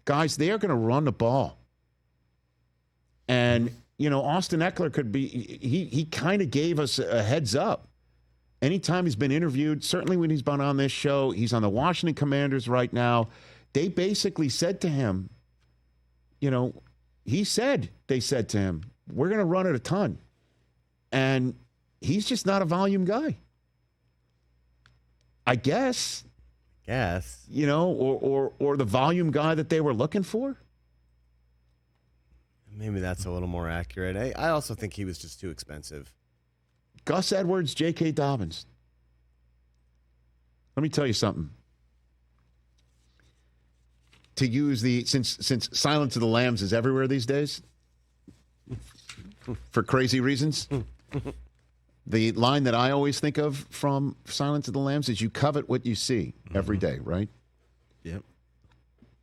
guys, they are going to run the ball. And, Austin Eckler could be, he kind of gave us a heads up. Anytime he's been interviewed, certainly when he's been on this show, he's on the Washington Commanders right now. They basically said to him, they said to him, we're going to run it a ton. And he's just not a volume guy. I guess. Or the volume guy that they were looking for. Maybe that's a little more accurate. I also think he was just too expensive. Gus Edwards, J.K. Dobbins. Let me tell you something. To use since Silence of the Lambs is everywhere these days, for crazy reasons, the line that I always think of from Silence of the Lambs is you covet what you see every day, right? Yep.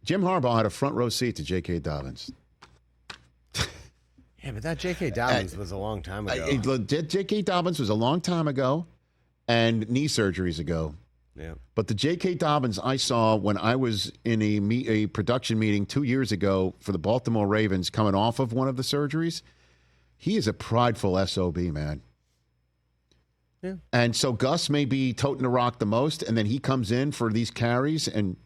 Jim Harbaugh had a front row seat to J.K. Dobbins. Yeah, but that J.K. Dobbins was a long time ago. J.K. Dobbins was a long time ago and knee surgeries ago. Yeah. But the J.K. Dobbins I saw when I was in a production meeting 2 years ago for the Baltimore Ravens coming off of one of the surgeries, he is a prideful SOB, man. Yeah. And so Gus may be toting the rock the most, and then he comes in for these carries, and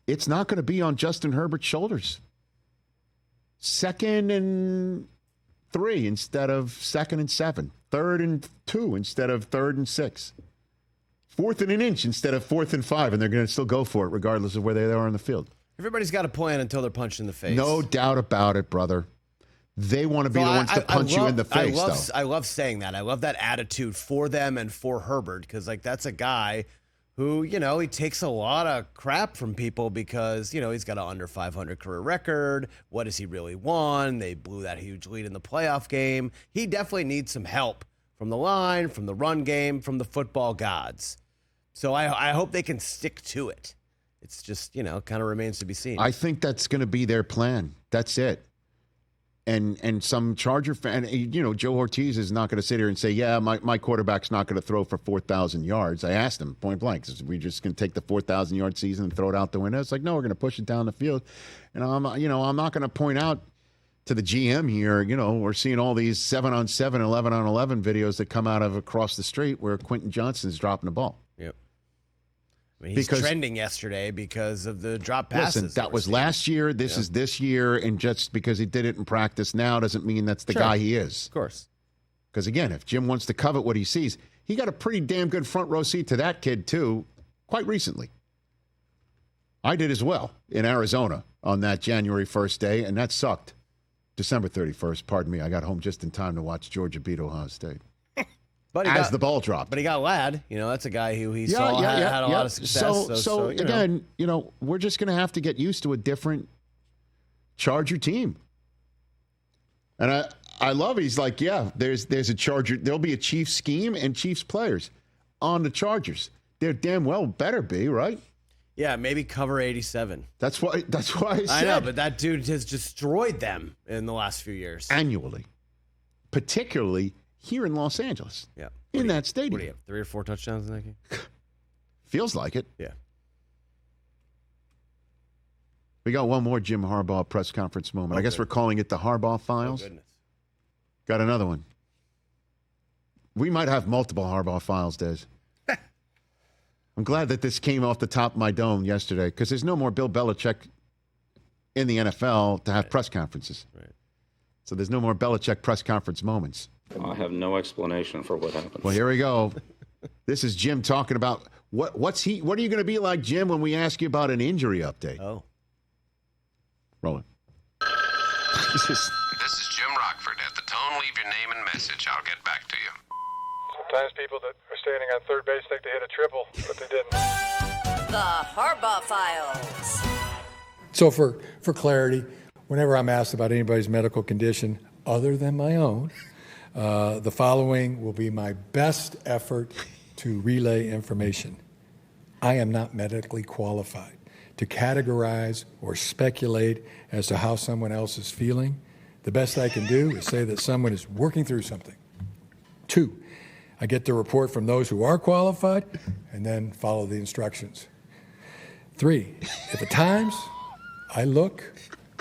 it's not going to be on Justin Herbert's shoulders. 2nd and 3 instead of 2nd and 7. 3rd and 2 instead of 3rd and 6. 4th and an inch instead of 4th and 5, and they're going to still go for it regardless of where they are on the field. Everybody's got a plan until they're punched in the face. No doubt about it, brother. They want to be the ones to punch you in the face, though. I love saying that. I love that attitude for them and for Herbert because, that's a guy who, he takes a lot of crap from people because, he's got an under 500 career record. What does he really want? They blew that huge lead in the playoff game. He definitely needs some help from the line, from the run game, from the football gods. So I hope they can stick to it. It's just, kind of remains to be seen. I think that's going to be their plan. That's it. And some Charger fan, Joe Ortiz is not going to sit here and say, yeah, my quarterback's not going to throw for 4,000 yards. I asked him point blank, we're just going to take the 4,000-yard season and throw it out the window. It's like, no, we're going to push it down the field. And I'm not going to point out to the GM here, we're seeing all these 7-on-7, 11-on-11 videos that come out of across the street where Quentin Johnston's dropping the ball. Yep. I mean, he's trending yesterday because of the drop passes. Listen, that was last year. This is this year. And just because he did it in practice now doesn't mean that's the guy he is. Of course. Because, again, if Jim wants to covet what he sees, he got a pretty damn good front row seat to that kid, too, quite recently. I did as well in Arizona on that January 1st day, and that sucked. December 31st, pardon me. I got home just in time to watch Georgia beat Ohio State. The ball dropped. But he got Ladd. That's a guy who had a lot of success. So again, we're just going to have to get used to a different Charger team. And I love it. He's like, there's a Charger. There'll be a Chiefs scheme and Chiefs players on the Chargers. There damn well better be, right? Yeah, maybe cover 87. That's why I said. I know, but that dude has destroyed them in the last few years. Annually. Particularly here in Los Angeles. Yeah. In that stadium. What do you have, 3 or 4 touchdowns in that game? Feels like it. Yeah. We got one more Jim Harbaugh press conference moment. I guess we're calling it the Harbaugh Files. Oh, goodness. Got another one. We might have multiple Harbaugh Files, Des. I'm glad that this came off the top of my dome yesterday because there's no more Bill Belichick in the NFL to have press conferences. Right. So there's no more Belichick press conference moments. I have no explanation for what happened. Well, here we go. This is Jim talking about what are you going to be like, Jim, when we ask you about an injury update? Oh. Rolling. This is Jim Rockford. At the tone, leave your name and message. I'll get back to you. Sometimes people that are standing on third base think they hit a triple, but they didn't. The Harbaugh Files. So for clarity, whenever I'm asked about anybody's medical condition other than my own, the following will be my best effort to relay information. I am not medically qualified to categorize or speculate as to how someone else is feeling. The best I can do is say that someone is working through something. 2, I get the report from those who are qualified and then follow the instructions. 3, if at times I look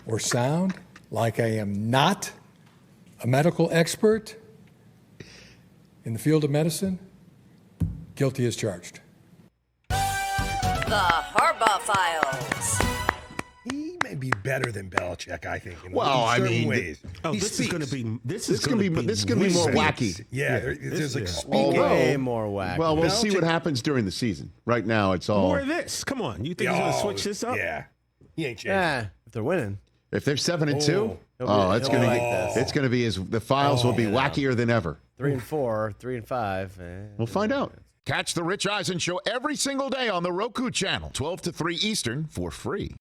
or sound like I am not a medical expert in the field of medicine, guilty as charged. The Harbaugh Files. He may be better than Belichick, I think. In Well, I certain mean, ways. Oh, He this is going to speaks. be This is going to be more wacky. Yeah, there's like is- speaking. Way more whack. Well, we'll see Belichick- what happens during the season. Right now, it's all. More of this. Come on. You think he's going to switch this up? Yeah, he ain't changing. Yeah, if they're winning. If they're 7-2, He'll it's going to like be. this. It's going to be the files will be wackier than ever. 3-4, 3-5. We'll find out. Catch the Rich Eisen Show every single day on the Roku channel, 12 to 3 Eastern, for free.